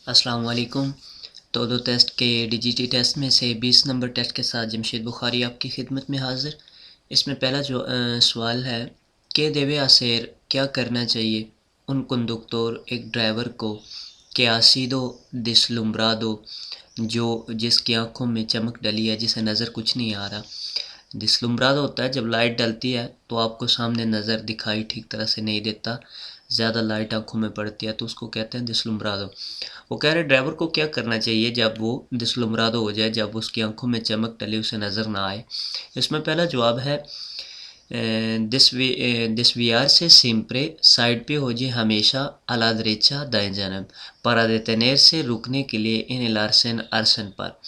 अस्सलाम वालेकुम। तो दो टेस्ट के डीजीटी टेस्ट में से 20 नंबर टेस्ट के साथ जमशेद बुखारी आपकी खिदमत में हाज़िर। इसमें पहला जो सवाल है कि देवे आसेर क्या करना चाहिए उन कंडक्टर एक ड्राइवर को कि आसीदो दिसलुम्ब्रादो जो जिसकी आंखों में चमक डली है, जिसे नज़र कुछ नहीं आ रहा। दिसलुम्ब्रादो होता है जब लाइट डलती है तो आपको सामने नज़र दिखाई ठीक तरह से नहीं देता, ज़्यादा लाइट आंखों में पड़ती है तो उसको कहते हैं दिसलुम्ब्रादो। वो कह रहे ड्राइवर को क्या करना चाहिए जब वो दिसलुम्रादो हो जाए, जब उसकी आंखों में चमक टली उसे नज़र ना आए। इसमें पहला जवाब है दिसवियार से सिम्प्रे साइड पे हो जाए हमेशा अला दरेचा दाएं जानब para detener से रुकने के लिए इन लारसन अरसन पर।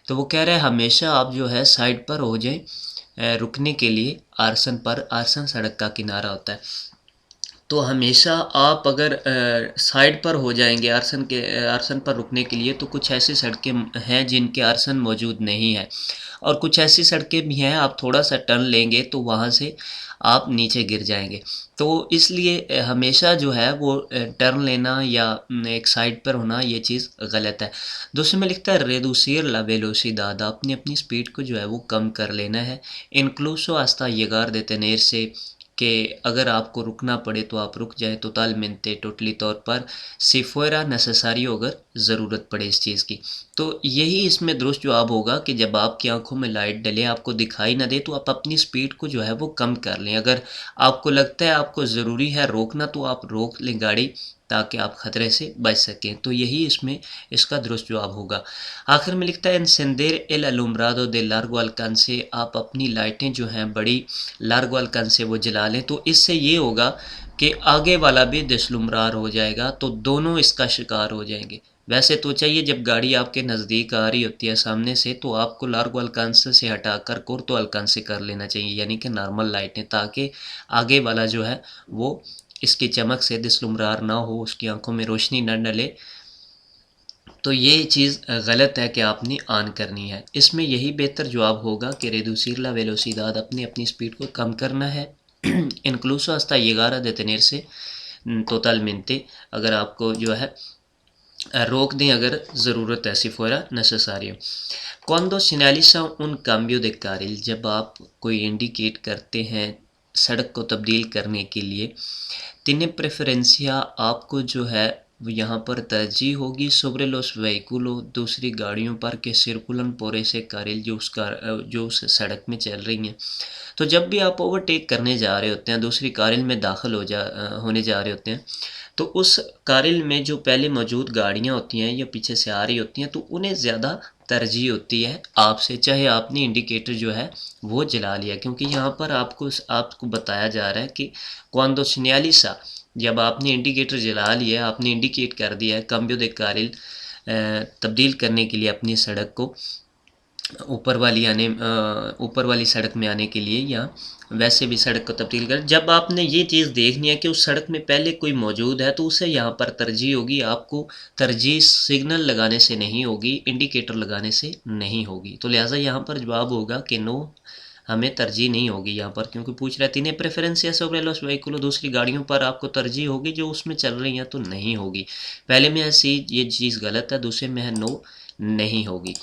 तो वो कह रहे हैं हमेशा आप जो है साइड पर हो जाए रुकने के लिए आरसन पर। आरसन सड़क का किनारा होता है, तो हमेशा आप अगर साइड पर हो जाएंगे आरसन पर रुकने के लिए, तो कुछ ऐसी सड़कें हैं जिनके आरसन मौजूद नहीं है, और कुछ ऐसी सड़कें भी हैं आप थोड़ा सा टर्न लेंगे तो वहाँ से आप नीचे गिर जाएंगे। तो इसलिए हमेशा जो है वो टर्न लेना या एक साइड पर होना ये चीज़ गलत है। दूसरे में लिखता है रेदूसिर ला वेलोसिदाद, आपने अपनी स्पीड को जो है वो कम कर लेना है। इंक्लूसो आस्ता येगार देतेनेर से कि अगर आपको रुकना पड़े तो आप रुक जाएँ, टोटलमेंटे टोटली तौर पर, si fuera necesario अगर ज़रूरत पड़े इस चीज़ की। तो यही इसमें दुरुस्त जवाब होगा कि जब आपकी आंखों में लाइट डले, आपको दिखाई ना दे, तो आप अपनी स्पीड को जो है वो कम कर लें। अगर आपको लगता है आपको ज़रूरी है रोकना तो आप रोक लें गाड़ी, ताकि आप ख़तरे से बच सकें। तो यही इसमें इसका दुरुस्त जवाब होगा। आखिर में लिखता है एनसेंदेर एल अलुम्ब्रादो दे लार्गो अल्कांसे, आप अपनी लाइटें जो हैं बड़ी लार्गो अल्कांसे वो जला लें। तो इससे ये होगा कि आगे वाला भी दिसलुम्रार हो जाएगा, तो दोनों इसका शिकार हो जाएंगे। वैसे तो चाहिए जब गाड़ी आपके नज़दीक आ रही होती है सामने से, तो आपको लार्गो अल्कांसे से हटाकर कोर्तो अल्कांसे कर लेना चाहिए, यानी कि नॉर्मल लाइटें, ताकि आगे वाला जो है वो इसकी चमक से दिसलुम्रार ना हो, उसकी आंखों में रोशनी न डले। तो ये चीज़ गलत है कि आपने ऑन करनी है। इसमें यही बेहतर जवाब होगा कि रेदुसिर ला वेलोसिदाद, अपनी अपनी स्पीड को कम करना है। इंक्लूसो हस्ता येगारा देतेनेर से टोटलमेंटे, अगर आपको जो है रोक दें अगर ज़रूरत ऐसी fuera necesario। Cuando sinaliza un cambio de carril, जब आप कोई इंडिकेट करते हैं सड़क को तब्दील करने के लिए, तिने प्रेफरेंसिया, आपको जो है यहाँ पर तरजीह होगी sobre los vehículos, दूसरी गाड़ियों पर, के circulan por ese carril, जो उस सड़क में चल रही हैं। तो जब भी आप ओवरटेक करने जा रहे होते हैं, दूसरी कारिल में दाखिल होने जा रहे होते हैं, तो उस कारिल में जो पहले मौजूद गाड़ियाँ होती हैं या पीछे से आ रही होती हैं, तो उन्हें ज़्यादा तरजीह होती है आपसे, चाहे आपने इंडिकेटर जो है वो जला लिया। क्योंकि यहाँ पर आपको बताया जा रहा है कि क्वांदो सिग्नलिसा, जब आपने इंडिकेटर जला लिया, आपने इंडिकेट कर दिया है कम्बियो दे कारिल तब्दील करने के लिए अपनी सड़क को ऊपर वाली सड़क में आने के लिए, या वैसे भी सड़क को तब्दील कर, जब आपने ये चीज़ देखनी है कि उस सड़क में पहले कोई मौजूद है, तो उसे यहाँ पर तरजीह होगी। आपको तरजीह सिग्नल लगाने से नहीं होगी, इंडिकेटर लगाने से नहीं होगी। तो लिहाजा यहाँ पर जवाब होगा कि नो, हमें तरजीह नहीं होगी यहाँ पर, क्योंकि पूछ रहे तीन प्रेफरेंस या sobre los vehículos, दूसरी गाड़ियों पर आपको तरजीह होगी जो उसमें चल रही हैं, तो नहीं होगी। पहले में है सी, ये चीज़ गलत है, दूसरे में है नो, नहीं होगी।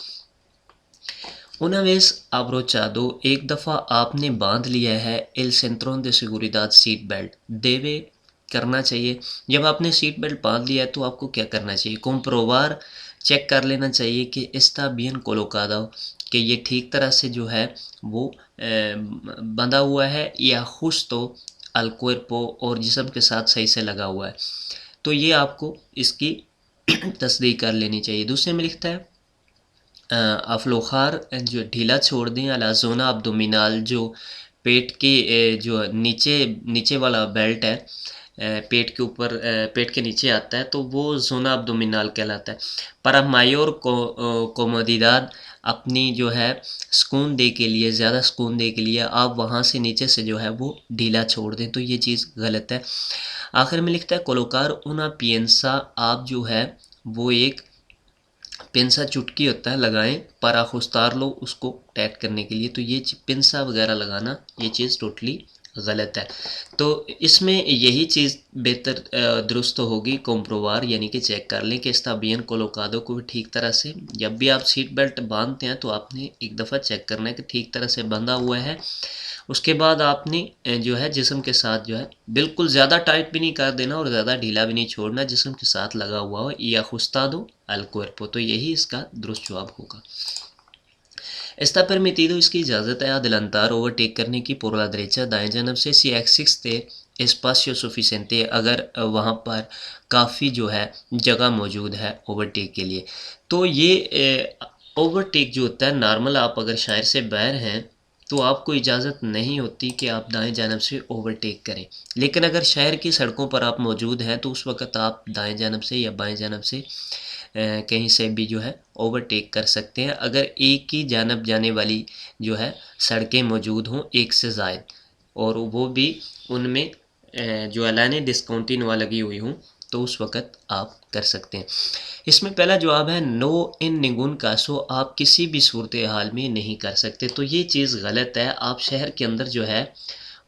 Una vez abrochado, एक दफ़ा आपने बांध लिया है एल सेंट्रोन de seguridad सीट बेल्ट, देवे करना चाहिए। जब आपने सीट बेल्ट बांध लिया है तो आपको क्या करना चाहिए? comprobar, चेक कर लेना चाहिए कि está bien colocado, कि ये ठीक तरह से जो है वो बंधा हुआ है, या justo al cuerpo, और जिस्म के साथ सही से लगा हुआ है। तो ये आपको इसकी तस्दीक कर लेनी चाहिए। दूसरे में लिखता है अफ्लोखार, जो ढीला छोड़ दें, अलाजोना अब्दोमिनाल, जो पेट के जो नीचे नीचे वाला बेल्ट है, पेट के ऊपर, पेट के नीचे आता है, तो वो जोना अब्दोमिनाल कहलाता है। पर मायोर कोमोडिदाद, अपनी जो है सुकून दे के लिए, ज़्यादा सुकून दे के लिए आप वहाँ से नीचे से जो है वो ढीला छोड़ दें, तो ये चीज़ गलत है। आखिर में लिखता है कोलोकार उना पियंसा, आप जो है वो एक पिंसा चुटकी होता है लगाएं, पराख उतार लो उसको टैग करने के लिए, तो ये पिंसा वगैरह लगाना ये चीज़ टोटली गलत है। तो इसमें यही चीज़ बेहतर दुरुस्त होगी, कंप्रोबार यानी कि चेक कर लें कि está bien colocado को भी ठीक तरह से, जब भी आप सीट बेल्ट बांधते हैं तो आपने एक दफ़ा चेक करना है कि ठीक तरह से बंधा हुआ है। उसके बाद आपने जो है जिस्म के साथ जो है बिल्कुल ज़्यादा टाइट भी नहीं कर देना और ज़्यादा ढीला भी नहीं छोड़ना, जिस्म के साथ लगा हुआ हो, या ajustado al cuerpo। तो यही इसका दुरुस्त जवाब होगा। Está permitido, इसकी इजाज़त है adelantar ओवरटेक करने की por la derecha दाएं जानब से si existe espacio suficiente, अगर वहाँ पर काफ़ी जो है जगह मौजूद है ओवरटेक के लिए। तो ये ओवरटेक जो होता है नॉर्मल, आप अगर शहर से बाहर हैं तो आपको इजाज़त नहीं होती कि आप दाएं जानब से ओवरटेक करें। लेकिन अगर शहर की सड़कों पर आप मौजूद हैं तो उस वक़्त आप दाएं जानब से या बाएं जानब से कहीं से भी जो है ओवरटेक कर सकते हैं, अगर एक ही जानब जाने वाली जो है सड़कें मौजूद हों एक से ज़ायद, और वो भी उनमें जो एलाने डिस्काउंटिंग लगी हुई हों, तो उस वक़्त आप कर सकते हैं। इसमें पहला जवाब है नो इन निगुन कासो, आप किसी भी सूरत हाल में नहीं कर सकते। तो ये चीज़ गलत है, आप शहर के अंदर जो है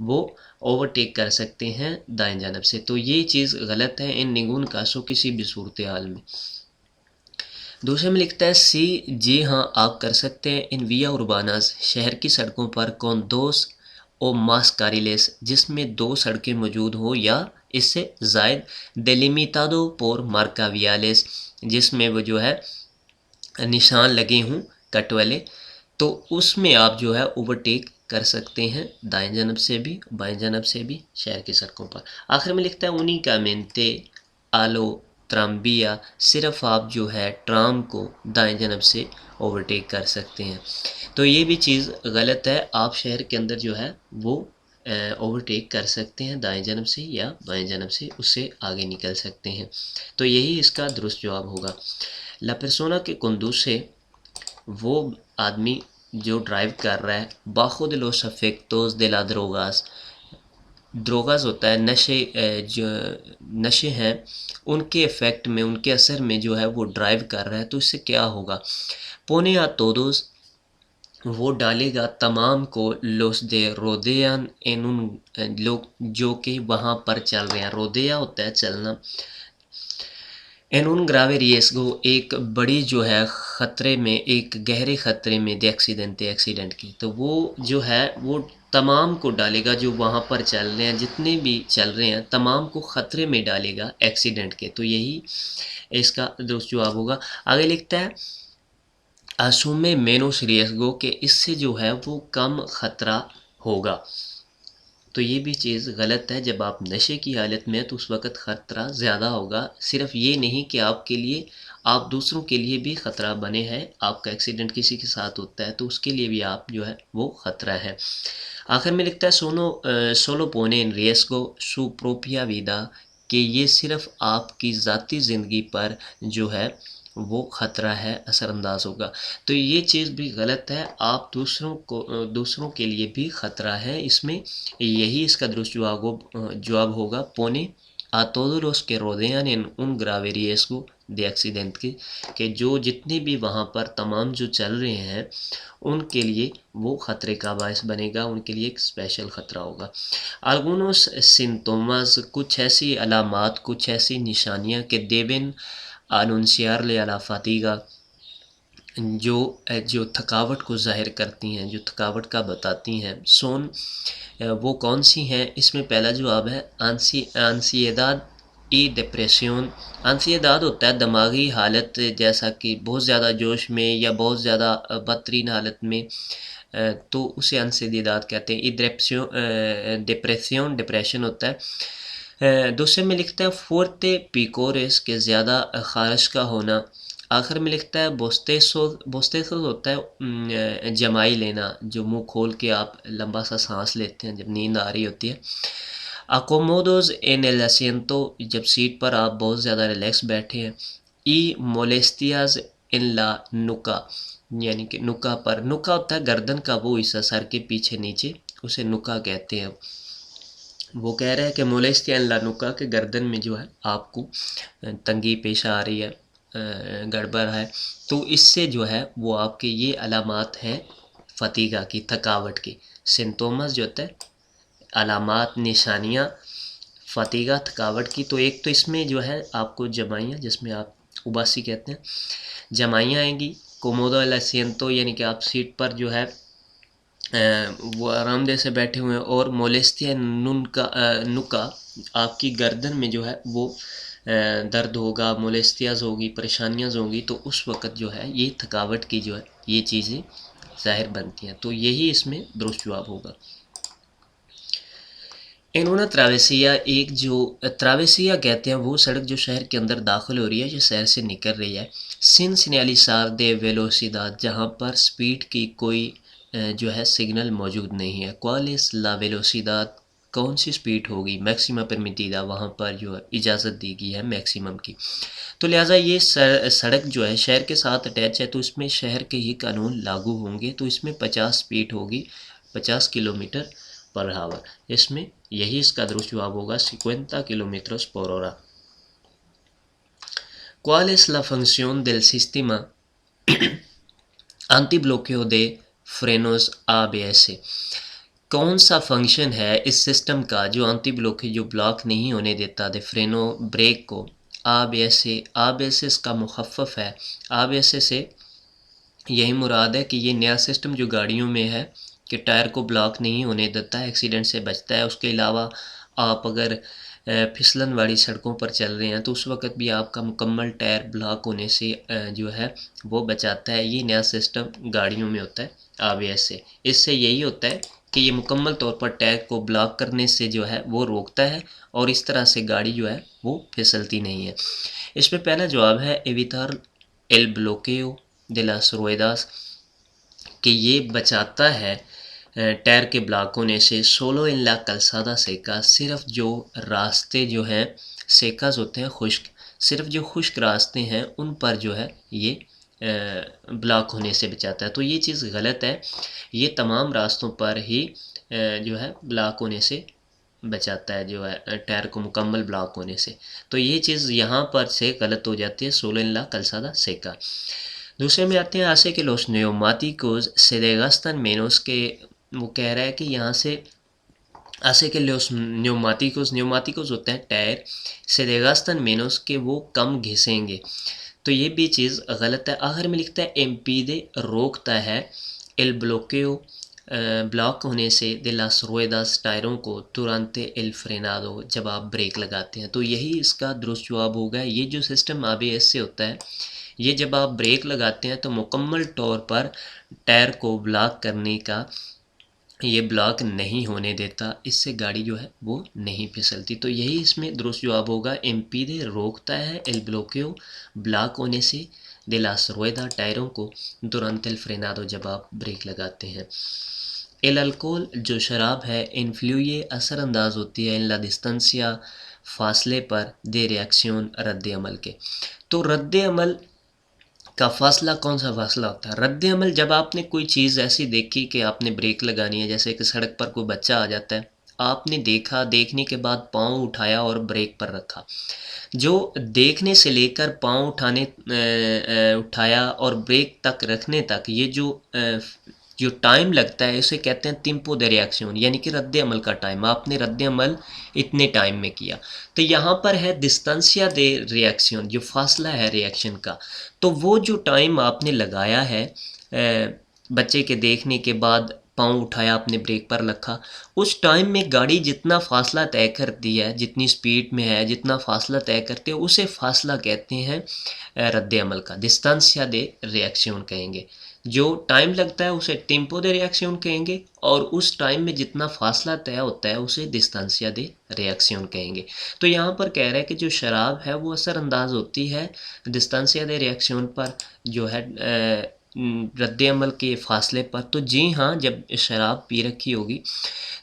वो ओवरटेक कर सकते हैं दाएं जानब से। तो ये चीज़ गलत है, इन निगुन कासो किसी भी सूरत हाल में। दूसरे में लिखता है सी, जी हाँ आप कर सकते हैं इन विया उर्बानाज, शहर की सड़कों पर कौन दोस ओ मास कारिलेस, जिसमें दो सड़कें मौजूद हो या इससे जायद, डेलिमितादो पोर मार्का वियालेस, जिसमें वो जो है निशान लगे हों कट वाले, तो उसमें आप जो है ओवरटेक कर सकते हैं दाएं जानब से भी बाएं जानब से भी शहर की सड़कों पर। आखिर में लिखता है उन्हीं का मेनते आलो ट्राम्बिया, सिर्फ आप जो है ट्राम को दाएं जानब से ओवरटेक कर सकते हैं। तो ये भी चीज़ गलत है, आप शहर के अंदर जो है वो ओवरटेक कर सकते हैं दाएं जानब से या बाएं जानब से, उससे आगे निकल सकते हैं। तो यही इसका दुरुस्त जवाब होगा। ला पर्सोना के कंडूसे, वो आदमी जो ड्राइव कर रहा है बाखो de los efectos de la drogas, ड्रोगास होता है नशे, जो नशे हैं उनके इफ़ेक्ट में, उनके असर में जो है वो ड्राइव कर रहा है, तो इससे क्या होगा। पोने या तोदोस, वो डालेगा तमाम को लोस दे रोदेयान इन उन लोग जो कि वहाँ पर चल रहे हैं, रोदेया होता है चलना, एन उन ग्रावे रिएस्गो, एक बड़ी जो है ख़तरे में, एक गहरे ख़तरे में दे एक्सीडेंट की, तो वो जो है वो तमाम को डालेगा जो वहाँ पर चल रहे हैं, जितने भी चल रहे हैं तमाम को ख़तरे में डालेगा एक्सीडेंट के। तो यही इसका दुरुस्त जवाब होगा। आगे लिखता है असूमे मेनोस रिएस्गो, के इससे जो है वो कम ख़तरा होगा। तो ये भी चीज़ गलत है, जब आप नशे की हालत में हैं तो उस वक़्त ख़तरा ज़्यादा होगा। सिर्फ़ ये नहीं कि आपके लिए, आप दूसरों के लिए भी ख़तरा बने हैं। आपका एक्सीडेंट किसी के साथ होता है तो उसके लिए भी आप जो है वो ख़तरा है। आखिर में लिखता है सोलो पोने इन रिएस्को सु प्रोपिया विदा, कि ये सिर्फ़ आपकी ज़ाती ज़िंदगी पर जो है वो ख़तरा है, असरअंदाज होगा। तो ये चीज़ भी गलत है, आप दूसरों को दूसरों के लिए भी ख़तरा है इसमें। यही इसका दुरुस्त जवाब होगा पोने a todos los que rodean en un grave riesgo de accident, के जो जितने भी वहाँ पर तमाम जो चल रहे हैं उनके लिए वो ख़तरे का बायस बनेगा, उनके लिए एक स्पेशल ख़तरा होगा। algunos सिम्टोमास, कुछ ऐसी अलामात, कुछ ऐसी निशानियाँ कि deben anunciarle a la fatiga, जो थकावट को ज़ाहिर करती हैं, जो थकावट का बताती हैं। वो कौन सी हैं। इसमें पहला जवाब है आंसिएदाद ई डिप्रेशन। आंसिएदाद होता है दिमागी हालत, जैसा कि बहुत ज़्यादा जोश में या बहुत ज़्यादा बदतरीन हालत में, तो उसे आंसिएदाद कहते हैं। डिप्रेशन होता है। दूसरे में लिखता है फोर्ते पिकोरेस, के ज़्यादा ख़ारिश का होना। आखिर में लिखता है बोस्टेसो होता है जमाई लेना, जो मुंह खोल के आप लंबा सा सांस लेते हैं जब नींद आ रही होती है। अकोमोडोज एन एल asiento, जब सीट पर आप बहुत ज़्यादा रिलैक्स बैठे हैं। ई मोलेस्टियाज इन ला नुका, यानी कि नुका पर, नुका होता है गर्दन का वो हिस्सा सर के पीछे नीचे, उसे नुका कहते हैं। वो कह रहा है कि मोलेस्टिया इन ला नुका, के गर्दन में जो है आपको तंगी पेश आ रही है, गड़बड़ है, तो इससे जो है वो आपके ये अलामात हैं फतीगा की, थकावट की। सिम्टोमस जो होता है अलामात निशानियाँ फतीगा थकावट की, तो एक तो इसमें जो है आपको जमाइयाँ, जिसमें आप उबासी कहते हैं, जमाइयाँ आएंगी। कोमोडो एल एसियंतो यानी कि आप सीट पर जो है वो आरामदेह से बैठे हुए हैं, और मोलेस्टिया नुका, आपकी गर्दन में जो है वो दर्द होगा, मोलेस्टियाज होगी, परेशानियाँ होंगी, तो उस वक़्त जो है ये थकावट की जो है ये चीज़ें ज़ाहिर बनती हैं। तो यही इसमें दुरुस्त जवाब होगा। इन्होंने ट्रावेसिया, एक जो ट्रावेसिया कहते हैं वो सड़क जो शहर के अंदर दाखिल हो रही है, जो शहर से निकल रही है। सिन सिनेली सार दे वेलोसिदाद, जहाँ पर स्पीड की कोई जो है सिग्नल मौजूद नहीं है। क्वालिस ला वेलोसिदाद, कौन सी स्पीड होगी मैक्सिमा परमिटिदा, वहाँ पर जो है इजाज़त दी गई है मैक्सिमम की। तो लिहाजा ये सड़क जो है शहर के साथ अटैच है, तो इसमें शहर के ही कानून लागू होंगे। तो इसमें 50 स्पीड होगी, 50 किलोमीटर पर आवर। इसमें यही इसका दुरुस्त जवाब होगा, 50 kilómetros por hora। ¿Cuál es la función del sistema antibloqueo de frenos ABS? कौन सा फंक्शन है इस सिस्टम का जो एंटी ब्लॉकेज, जो ब्लॉक नहीं होने देता दे फ्रेनो ब्रेक को। ABS, ABS इसका मुखफ़फ़ है। ABS से यही मुराद है कि ये नया सिस्टम जो गाड़ियों में है कि टायर को ब्लॉक नहीं होने देता है, एक्सीडेंट से बचता है। उसके अलावा आप अगर फिसलन वाली सड़कों पर चल रहे हैं तो उस वक्त भी आपका मुकम्मल टायर ब्लॉक होने से जो है वो बचाता है। ये नया सिस्टम गाड़ियों में होता है ABS से। इससे यही होता है कि ये मुकम्मल तौर पर टायर को ब्लॉक करने से जो है वो रोकता है, और इस तरह से गाड़ी जो है वो फिसलती नहीं है। इसमें पहला जवाब है एविtar एल ब्लोकेओ de las ruedas, कि ये बचाता है टायर के ब्लॉक होने से। सोलो इन ला कलसादा सेका, सिर्फ जो रास्ते जो हैं सेकाज होते हैं खुश्क, सिर्फ जो खुश्क रास्ते हैं उन पर जो है ये ब्लॉक होने से बचाता है। तो ये चीज़ गलत है, ये तमाम रास्तों पर ही जो है ब्लॉक होने से बचाता है, जो है टायर को मुकम्मल ब्लॉक होने से। तो ये चीज़ यहाँ पर से गलत हो जाती है, सोलो इन ला कलसादा सेका। दूसरे में आते हैं आसे के los neumáticos se desgastan menos, के वो कह रहा है कि यहाँ से आसे के los न्यूमाटिकोस होते हैं टायर, से desgastan menos के वो कम घिसेंगे। तो ये भी चीज़ गलत है। आखिर में लिखता है impide, रोकता है, el bloqueo, ब्लॉक होने से de las ruedas, टायरों को, durante el frenado, जब आप ब्रेक लगाते हैं। तो यही इसका दुरुस्त जवाब होगा। ये जो सिस्टम ABS से होता है, ये जब आप ब्रेक लगाते हैं तो मुकम्मल तौर पर टायर को ब्लॉक करने का ये ब्लॉक नहीं होने देता, इससे गाड़ी जो है वो नहीं फिसलती। तो यही इसमें दुरुस्त जवाब होगा। impide, रोकता है, el bloqueo, ब्लॉक होने से, de las ruedas, टायरों को, durante el frenado, जब आप ब्रेक लगाते हैं। el alcohol, जो शराब है, influye, असरअंदाज होती है, en la distancia, फासले पर, de reacción, रद्द अमल के। तो रद्द अमल का फासला कौन सा फासला होता है? रद्द अमल जब आपने कोई चीज़ ऐसी देखी कि आपने ब्रेक लगानी है, जैसे कि सड़क पर कोई बच्चा आ जाता है, आपने देखा, देखने के बाद पाँव उठाया और ब्रेक पर रखा। जो देखने से लेकर पाँव उठाया और ब्रेक तक रखने तक ये जो टाइम लगता है उसे कहते हैं तिम्पो दे रिएक्शन, यानी कि रद्द अमल का टाइम। आपने रद्द अमल इतने टाइम में किया। तो यहाँ पर है डिस्टेंसिया दे रिएक्शन, जो फासला है रिएक्शन का। तो वो जो टाइम आपने लगाया है बच्चे के देखने के बाद पाँव उठाया, आपने ब्रेक पर रखा, उस टाइम में गाड़ी जितना फ़ासला तय करती है, जितनी स्पीड में है, जितना फ़ासला तय करते हैं, उसे फ़ासला कहते हैं रद्द अमल का, डिस्टेंसिया दे रिएक्शन कहेंगे। जो टाइम लगता है उसे टेम्पो दे रिएक्शन कहेंगे, और उस टाइम में जितना फ़ासला तय होता है उसे डिस्टेंसिया दे रिएक्शन कहेंगे। तो यहाँ पर कह रहा है कि जो शराब है वो असरअंदाज होती है डिस्टेंसिया दे रिएक्शन पर, जो है रद्द अमल के फ़ासले पर। तो जी हाँ, जब शराब पी रखी होगी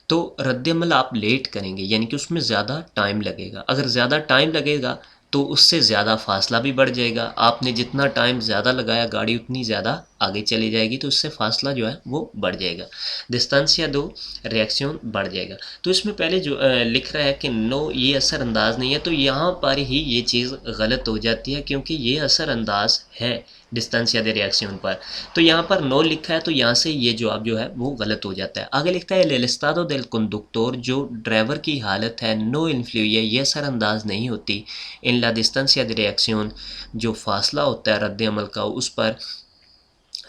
तो रद्द अमल आप लेट करेंगे, यानी कि उसमें ज़्यादा टाइम लगेगा। अगर ज़्यादा टाइम लगेगा तो उससे ज़्यादा फासला भी बढ़ जाएगा। आपने जितना टाइम ज़्यादा लगाया गाड़ी उतनी ज़्यादा आगे चली जाएगी, तो उससे फासला जो है वो बढ़ जाएगा, डिस्टेंसिया दो रिएक्शन बढ़ जाएगा। तो इसमें पहले जो लिख रहा है कि नो ये असरअंदाज नहीं है, तो यहाँ पर ही ये चीज़ गलत हो जाती है, क्योंकि ये असरअंदाज है डिस्टेंसिया दे रिएक्शन पर। तो यहाँ पर नो लिखा है, तो यहाँ से ये जवाब जो है वो गलत हो जाता है। आगे लिखता है el estado del conductor, जो ड्राइवर की हालत है, नो इन्फ्लुए ये असरअंदाज नहीं होती इन ला डिस्टेंसिया दे रिएक्शन, जो फासला होता है रद्द अमल का उस पर,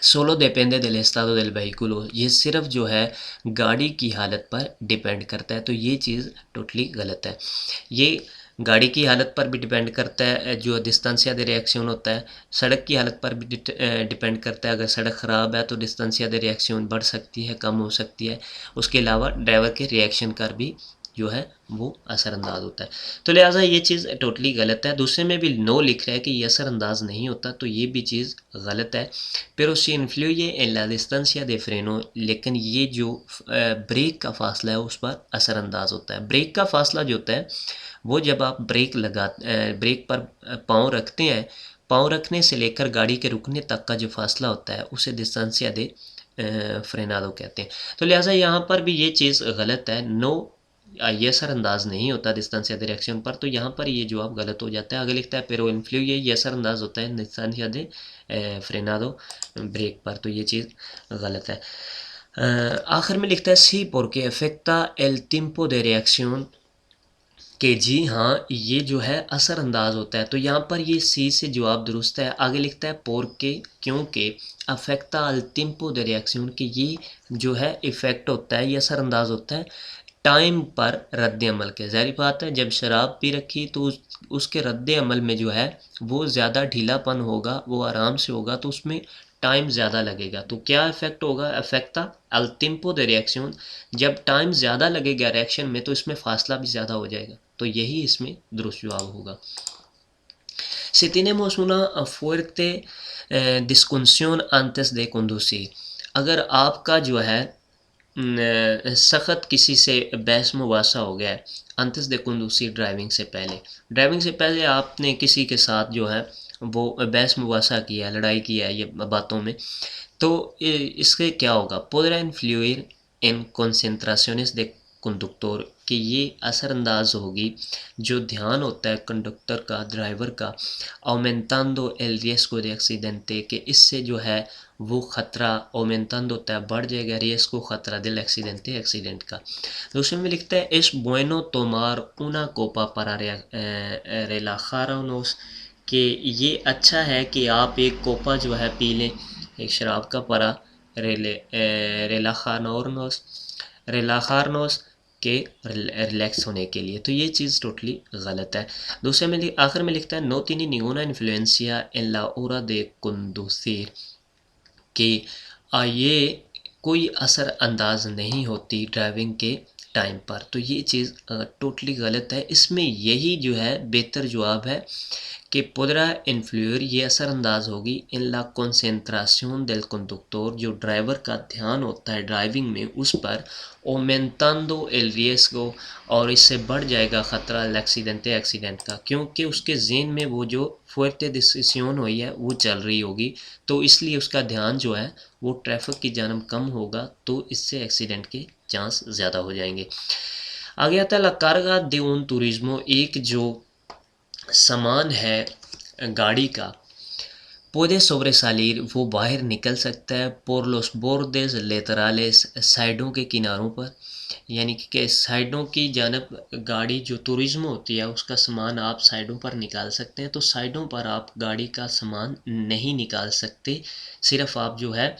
solo डिपेंडे del estado del vehículo, ये सिर्फ जो है गाड़ी की हालत पर डिपेंड करता है। तो ये चीज़ टोटली गलत है। ये गाड़ी की हालत पर भी डिपेंड करता है, जो डिस्टेंसिया दे रिएक्शन होता है, सड़क की हालत पर भी डिपेंड करता है। अगर सड़क ख़राब है तो डिस्टेंसिया दे रिएक्शन बढ़ सकती है, कम हो सकती है। उसके अलावा ड्राइवर के रिएक्शन का भी जो है वो असरअंदाज होता है। तो लिहाजा ये चीज़ टोटली गलत है। दूसरे में भी नो लिख रहा है कि ये असरअंदाज नहीं होता, तो ये भी चीज़ गलत है। pero si influye en la distancia de freno, लेकिन ये जो ब्रेक का फासला है उस पर असरअंदाज होता है। ब्रेक का फासला जो होता है वो जब आप ब्रेक पर पाँव रखते हैं, पाँव रखने से लेकर गाड़ी के रुकने तक का जो फासला होता है उसे डिस्टेंसिया दे फ्रेनादो कहते हैं। तो लिहाजा यहाँ पर भी ये चीज़ गलत है। नो ये असरअंदाज नहीं होता डिस्टेंसिया दे रिएक्शन पर, तो यहाँ पर ये जवाब गलत हो जाता है। आगे लिखता है pero influye ये असरअंदाज होता है डिस्टेंसिया दे फ्रेनादो ब्रेक पर, तो ये चीज़ गलत है। आखिर में लिखता है सी porque afecta el tiempo de reacción, कि जी हाँ ये जो है असरअंदाज होता है। तो यहाँ पर ये सी से जवाब दुरुस्त है। आगे लिखता है porque, क्योंकि अफेक्टा अल tiempo de reacción, कि ये जो है इफ़ेक्ट होता है, ये असरअंदाज होता है टाइम पर रद्द अमल के। ज़ाहिर बात है जब शराब पी रखी तो उसके रद्द अमल में जो है वो ज़्यादा ढीलापन होगा, वो आराम से होगा, तो उसमें टाइम ज़्यादा लगेगा। तो क्या इफ़ेक्ट होगा, अफेक्टा अल tiempo de reacción, जब टाइम ज़्यादा लगेगा रिएक्शन में तो इसमें फासला भी ज़्यादा हो जाएगा। तो यही इसमें दुरुस्त जवाब होगा। Si tenemos una fuerte discusión antes de conducir, अगर आपका जो है सख्त किसी से बहस मुबासा हो गया है अंतस दे conducir, ड्राइविंग से पहले आपने किसी के साथ जो है वो बहस मुबासा किया है, लड़ाई किया है ये बातों में, तो इससे क्या होगा, podrá influir en concentraciones de conductor, कि ये असरअंदाज होगी जो ध्यान होता है कंडक्टर का, ड्राइवर का, aumentando el riesgo de accidente, कि इससे जो है वो ख़तरा aumentando होता है, बढ़ जाएगा, riesgo ख़तरा del accidente, एक्सीडेंट का। दूसरे में लिखता है es bueno tomar una copa para relajarnos, कि ये अच्छा है कि आप एक कोपा जो है पी लें, एक शराब का परा, relajarnos के रिलैक्स होने के लिए। तो ये चीज़ टोटली गलत है। दूसरे में आखिर में लिखता है no tiene ninguna influencia en la hora de conducir, कि ये कोई असर अंदाज नहीं होती ड्राइविंग के टाइम पर। तो ये चीज़ टोटली गलत है। इसमें यही जो है बेहतर जवाब है कि podrá influir, ये असरअंदाज होगी इन ला concentración del conductor, जो ड्राइवर का ध्यान होता है ड्राइविंग में उस पर, aumentando el riesgo, और इससे बढ़ जाएगा ख़तरा एक्सीडेंट का, क्योंकि उसके ज़हन में वो जो fuerte डिसीजन हुई है वो चल रही होगी, तो इसलिए उसका ध्यान जो है वो ट्रैफिक की जानब कम होगा, तो इससे एक्सीडेंट के चांस ज़्यादा हो जाएंगे। आगे आता है ला carga de un turismo, एक जो सामान है गाड़ी का, puede sobresalir, वो बाहर निकल सकता है, por los bordes laterales, साइडों के किनारों पर, यानी कि साइडों की जानब गाड़ी जो टूरिज्म होती है उसका सामान आप साइडों पर निकाल सकते हैं। तो साइडों पर आप गाड़ी का सामान नहीं निकाल सकते, सिर्फ आप जो है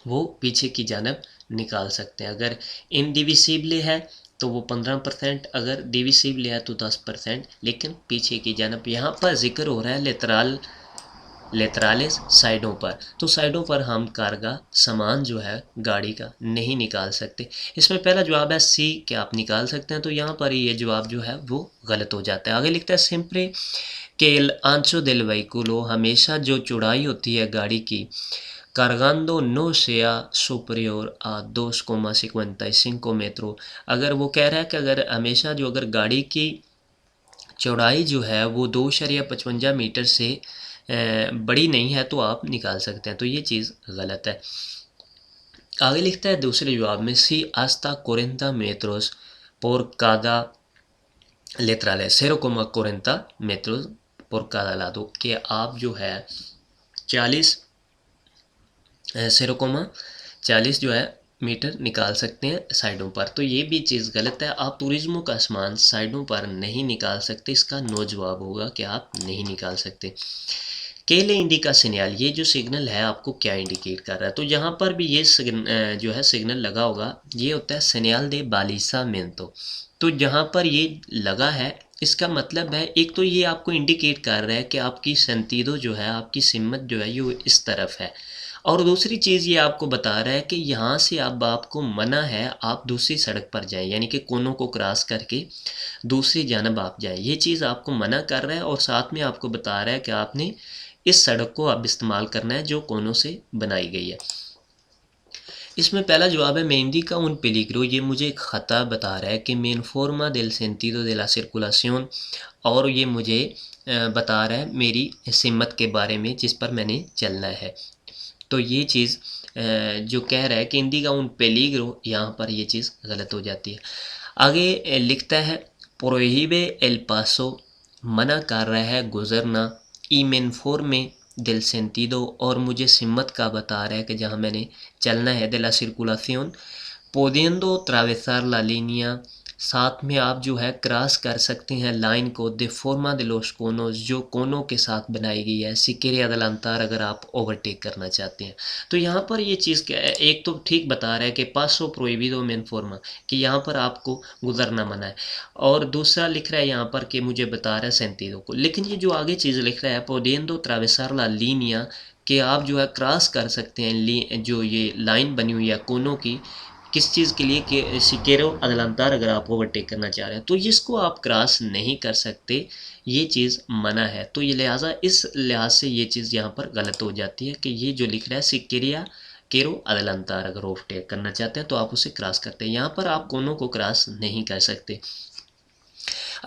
वो पीछे की जानब निकाल सकते हैं। अगर इनडिविसिबल है तो वो 15%, अगर डिविसिबल है तो 10%, लेकिन पीछे की जानब यहाँ पर जिक्र हो रहा है लेतरालिस साइडों पर, तो साइडों पर हम कारगा सामान जो है गाड़ी का नहीं निकाल सकते। इसमें पहला जवाब है सी कि आप निकाल सकते हैं, तो यहाँ पर ये जवाब जो है वो गलत हो जाता है। आगे लिखता है सिंपली कि el ancho del vehículo, हमेशा जो चौड़ाई होती है गाड़ी की, cargando no sea superior a 2,55 metros, अगर वो कह रहा है कि अगर हमेशा जो अगर गाड़ी की चौड़ाई जो है वो 2.55 मीटर से बड़ी नहीं है तो आप निकाल सकते हैं, तो ये चीज़ गलत है। आगे लिखता है दूसरे जवाब में, सी आस्ता 40 metros por cada लेटरल है 0,40 metros por cada lado, कि आप जो है 40 0,40 जो है मीटर निकाल सकते हैं साइडों पर। तो ये भी चीज़ गलत है, आप टूरिज्मों का सामान साइडों पर नहीं निकाल सकते। इसका नो जवाब होगा कि आप नहीं निकाल सकते। केले इंडिका सिग्नल, ये जो सिग्नल है आपको क्या इंडिकेट कर रहा है? तो यहाँ पर भी ये जो है सिग्नल लगा होगा, ये होता है सेनियल दे बालिसामेंतो। तो जहाँ पर ये लगा है इसका मतलब है, एक तो ये आपको इंडिकेट कर रहा है कि आपकी संतीदो जो है, आपकी सिमत जो है ये इस तरफ है, और दूसरी चीज़ ये आपको बता रहा है कि यहाँ से अब आपको मना है आप दूसरी सड़क पर जाएं, यानी कि कोनों को क्रॉस करके दूसरी जानब आप जाएं। ये चीज़ आपको मना कर रहा है और साथ में आपको बता रहा है कि आपने इस सड़क को अब इस्तेमाल करना है जो कोनों से बनाई गई है। इसमें पहला जवाब है मेहंदी का उन पेलिग्रो, ये मुझे एक ख़ता बता रहा है कि मेन फोर्मा दिल सेंटीदो de la circulación, और ये मुझे बता रहा है मेरी सिमत के बारे में जिस पर मैंने चलना है। तो ये चीज़ जो कह रहा है कि इंडी का उन पेलिग्रो, यहाँ पर ये चीज़ गलत हो जाती है। आगे लिखता है प्रोहिबे एल पासो, मना कर रहा है गुजरना, ई मेनफोर्मे दिल सेंटीदो, और मुझे सिमत का बता रहा है कि जहाँ मैंने चलना है, de la circulación pudiendo atravesar la línea, साथ में आप जो है क्रॉस कर सकते हैं लाइन को, de forma de los conos, जो कोनों के साथ बनाई गई है, si quiere adelantar, अगर आप ओवरटेक करना चाहते हैं। तो यहाँ पर ये चीज़ क्या है, एक तो ठीक बता रहा है कि paso prohibido मेन forma, कि यहाँ पर आपको गुजरना मना है, और दूसरा लिख रहा है यहाँ पर कि मुझे बता रहा है सेंटीदो को। लेकिन ये जो आगे चीज़ लिख रहा है pudiendo atravesar la línea, कि आप जो है क्रॉस कर सकते हैं जो ये लाइन बनी हुई है कोनों की, किस चीज़ के लिए कि सिकेरो अदलांतार, अगर आप ओवरटेक करना चाह रहे हैं तो इसको आप क्रॉस नहीं कर सकते, ये चीज़ मना है। तो ये लिहाजा इस लिहाज से ये चीज़ यहाँ पर गलत हो जाती है कि ये जो लिख रहा है सिकेरिया केरो अदलांतार, अगर ओवरटेक करना चाहते हैं तो आप उसे क्रॉस करते हैं, यहाँ पर आप कोनों को क्रॉस नहीं कर सकते।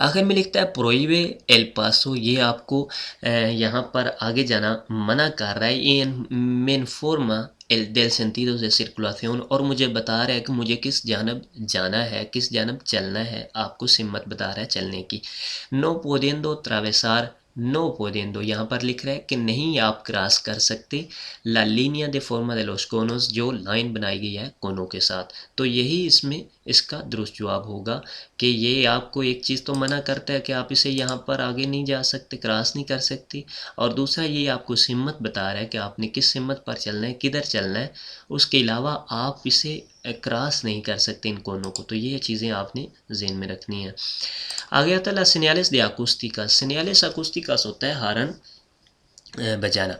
आखिर में लिखता है प्रोइबे एल पासो, ये आपको यहाँ पर आगे जाना मना कर रहा है, ये मेन फोर्मा एल डेल सेंटीदो से सर्कुलाción, और मुझे बता रहा है कि मुझे किस जानब जाना है, किस जानब चलना है, आपको सिमत बता रहा है चलने की। नो पुdiendo atravesar, नो पुdiendo यहाँ पर लिख रहा है कि नहीं आप क्रॉस कर सकते ला लीनिया दे फॉर्मा दे लोस कोनोस, जो लाइन बनाई गई है कोनों के साथ। तो यही इसमें इसका दुरुस्त जवाब होगा कि ये आपको एक चीज़ तो मना करता है कि आप इसे यहाँ पर आगे नहीं जा सकते, क्रॉस नहीं कर सकती, और दूसरा ये आपको सिमत बता रहा है कि आपने किस सिमत पर चलना है, किधर चलना है, उसके अलावा आप इसे क्रॉस नहीं कर सकते इन कोनों को। तो ये चीज़ें आपने ज़हन में रखनी है। आगे आता है señales de acústica, señales acústicas होता है हॉर्न बजाना।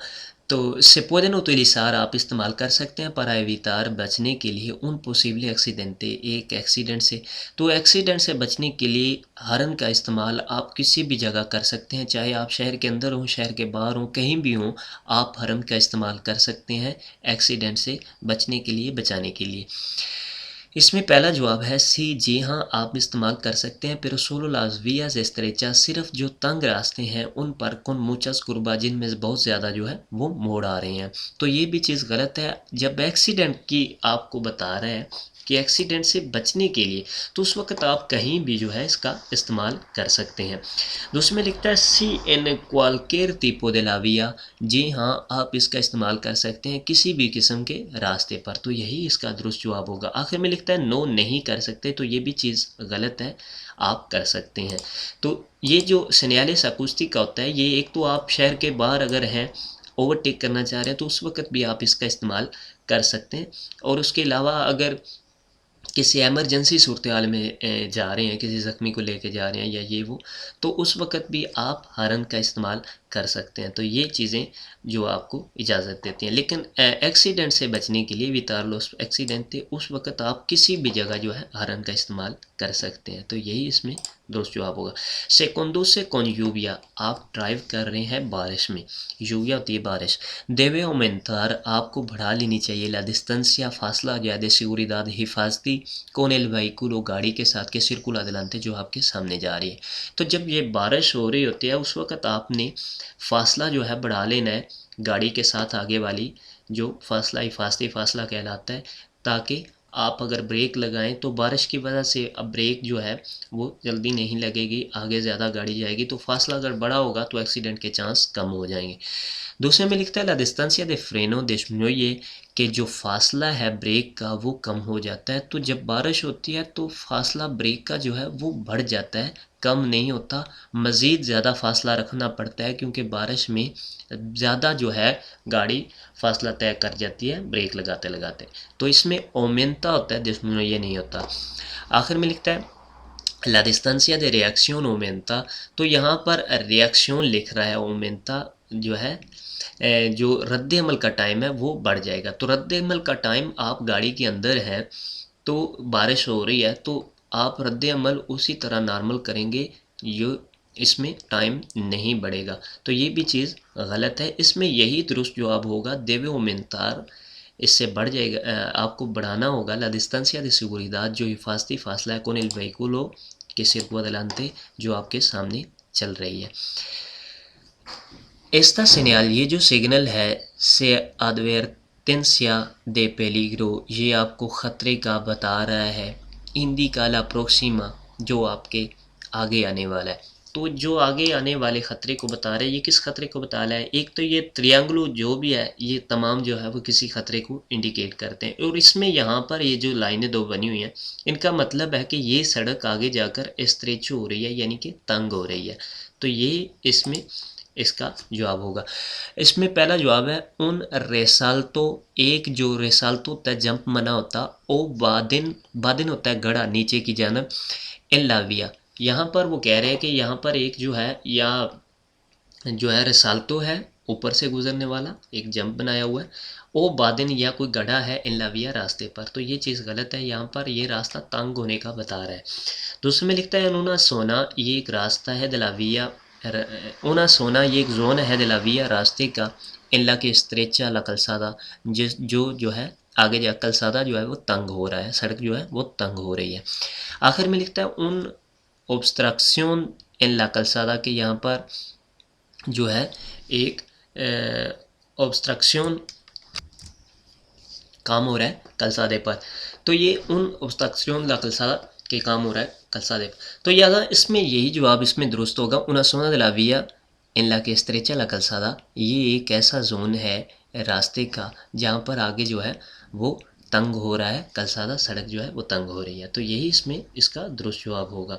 तो से pueden utilizar, आप इस्तेमाल कर सकते हैं para evitar, बचने के लिए, उन पॉसिबल एक्सीडेंट, एक एक्सीडेंट से। तो एक्सीडेंट से बचने के लिए हॉर्न का इस्तेमाल आप किसी भी जगह कर सकते हैं, चाहे आप शहर के अंदर हों, शहर के बाहर हों, कहीं भी हों, आप हॉर्न का इस्तेमाल कर सकते हैं एक्सीडेंट से बचने के लिए, बचाने के लिए। इसमें पहला जवाब है सी, जी हाँ आप इस्तेमाल कर सकते हैं, pero solo las vías estrechas, सिर्फ जो तंग रास्ते हैं उन पर, con muchas curvas, जिनमें बहुत ज़्यादा जो है वो मोड़ आ रहे हैं। तो ये भी चीज़ गलत है। जब एक्सीडेंट की आपको बता रहे हैं कि एक्सीडेंट से बचने के लिए, तो उस वक्त आप कहीं भी जो है इसका इस्तेमाल कर सकते हैं। दूसरे में लिखता है सी एन क्वालकेर tipo de la vía, जी हाँ आप इसका इस्तेमाल कर सकते हैं किसी भी किस्म के रास्ते पर। तो यही इसका दुरुस्त जवाब होगा। आखिर में लिखता है नो नहीं कर सकते, तो ये भी चीज़ गलत है, आप कर सकते हैं। तो ये जो señales acústica होता है, ये एक तो आप शहर के बाहर अगर हैं, ओवरटेक करना चाह रहे हैं, तो उस वक्त भी आप इसका इस्तेमाल कर सकते हैं। और उसके अलावा अगर किसी एमरजेंसी सूरत हाल में जा रहे हैं, किसी ज़ख्मी को लेके जा रहे हैं या ये वो, तो उस वक़्त भी आप हॉर्न का इस्तेमाल कर सकते हैं। तो ये चीज़ें जो आपको इजाज़त देती हैं। लेकिन एक्सीडेंट से बचने के लिए, evitar los accidentes, उस वक़्त आप किसी भी जगह जो है हॉर्न का इस्तेमाल कर सकते हैं। तो यही इसमें दुरुस्त जवाब होगा। सेकंडो से con lluvia, आप ड्राइव कर रहे हैं बारिश में, lluvia होती है बारिश। debe aumentar, आपको बढ़ा लेनी चाहिए la distancia, फासला या de seguridad, हिफाजती, con el vehículo, गाड़ी के साथ, के circula adelante, जो आपके सामने जा रही है। तो जब ये बारिश हो रही होती है उस वक़्त आपने फासला जो है बढ़ा लेना है गाड़ी के साथ आगे वाली, जो फासला हिफाजती फासला कहलाता है, ताकि आप अगर ब्रेक लगाएं तो बारिश की वजह से अब ब्रेक जो है वो जल्दी नहीं लगेगी, आगे ज़्यादा गाड़ी जाएगी, तो फासला अगर बड़ा होगा तो एक्सीडेंट के चांस कम हो जाएंगे। दूसरे में लिखता है ला डिस्टेंसिया दे फ्रेनो डिस्मिनुye, कि जो फासला है ब्रेक का वो कम हो जाता है। तो जब बारिश होती है तो फासला ब्रेक का जो है वो बढ़ जाता है, कम नहीं होता, मज़ीद ज़्यादा फासला रखना पड़ता है, क्योंकि बारिश में ज़्यादा जो है गाड़ी फासला तय कर जाती है ब्रेक लगाते लगाते। तो इसमें ओमेंता होता है जिसमें ये नहीं होता। आखिर में लिखता है ला डिस्टेंसिया दे रिएक्शन ओमेंता, तो यहाँ पर रिएक्शन लिख रहा है, ओमेंता जो है जो रद्द अमल का टाइम है वो बढ़ जाएगा। तो रद्द अमल का टाइम, आप गाड़ी के अंदर हैं तो बारिश हो रही है तो आप रद्द अमल उसी तरह नॉर्मल करेंगे, ये इसमें टाइम नहीं बढ़ेगा। तो ये भी चीज़ गलत है, इसमें यही दुरुस्त जवाब होगा देवे ओमेंतार, इससे बढ़ जाएगा, आपको बढ़ाना होगा ला डिस्टेंसिया de seguridad, जो हिफाजती फासला है con el vehículo que circula delante, जो आपके सामने चल रही है। esta señal, ये जो सिग्नल है, से advertencia de peligro, ये आपको ख़तरे का बता रहा है। indica la próxima, जो आपके आगे आने वाला है। तो जो आगे आने वाले ख़तरे को बता रहा है, ये किस ख़तरे को बता रहा है? एक तो ये त्रियांगुलो जो भी है, ये तमाम जो है वो किसी ख़तरे को इंडिकेट करते हैं। और इसमें यहाँ पर ये जो लाइनें दो बनी हुई हैं, इनका मतलब है कि ये सड़क आगे जाकर स्ट्रेच हो रही है, यानी कि तंग हो रही है। तो ये इसमें इसका जवाब होगा। इसमें पहला जवाब है उन रेसाल्तो, एक जो रेसाल्तो होता है जंप मना होता, ओ बादिन, बादिन होता है गड़ा नीचे की जानब, इन लाविया, यहाँ पर वो कह रहे हैं कि यहाँ पर एक जो है, या जो है रिसाल्टो है ऊपर से गुजरने वाला, एक जंप बनाया हुआ है, ओ बादिन या कोई गड्ढा है इन लाविया रास्ते पर, तो ये चीज़ गलत है, यहाँ पर ये रास्ता तंग होने का बता रहा है। दूसरे में लिखता है उन्होंने सोना, ये एक रास्ता है दिलाविया, उना सोना ये एक जोन है दिलाविया रास्ते का, इनला के स्त्रेचा ला कलसादा, जिस जो है आगे जा कलसादा जो है वो तंग हो रहा है, सड़क जो है वो तंग हो रही है। आखिर में लिखता है उन ऑब्स्ट्रक्शन इन ला कलसादा, के यहाँ पर जो है एक ऑब्स्ट्रक्शन काम हो रहा है कलसादे पर, तो ये उन ऑब्स्ट्रक्शन ला कलसादा के काम हो रहा है कलसादे पर। तो यादा इसमें यही जवाब इसमें दुरुस्त होगा, उना सोना दिला विया इन ला के स्त्रेचा ला कलसादा, ये एक ऐसा जोन है रास्ते का जहाँ पर आगे जो है वो तंग हो रहा है, कलसादा सड़क जो है वो तंग हो रही है। तो यही इसमें इसका दुरुस्त जवाब होगा।